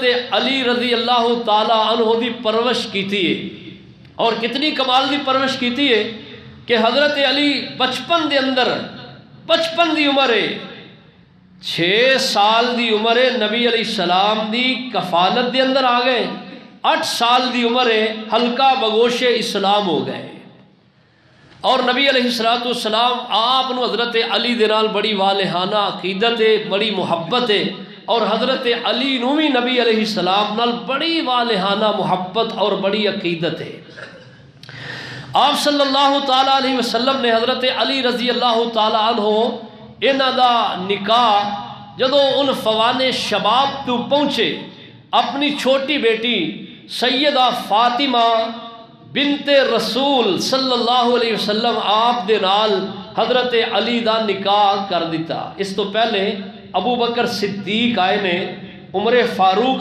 حضرت علی رضی اللہ تعالی عنہ دی پرورش کیتی ہے، اور کتنی کمال دی پرورش کیتی ہے کہ حضرت علی بچپن دے اندر، بچپن دی عمر ہے، 6 سال دی عمر ہے، نبی علیہ السلام دی کفالت دے اندر آ گئے، 8 سال دی عمر ہے، ہلکا بگوش اسلام ہو گئے، اور نبی علیہ السلام آپ نو حضرت علی دے نال بڑی والہانہ عقیدت ہے، بڑی محبت ہے، اور حضرت علی نو بھی نبی علیہ السلام نال بڑی والہانہ محبت اور بڑی عقیدت ہے۔ آپ صلی اللہ تعالیٰ علیہ وسلم نے حضرت علی رضی اللہ تعالیٰ عنہ انہاں دا نکاح جدوں ان فوان شباب تو پہنچے، اپنی چھوٹی بیٹی سیدہ فاطمہ بنت رسول صلی اللہ علیہ وسلم آپ دے نال حضرت علی دا نکاح کر دیتا۔ اس تو پہلے ابو بکر صدیق آئے نے، عمر فاروق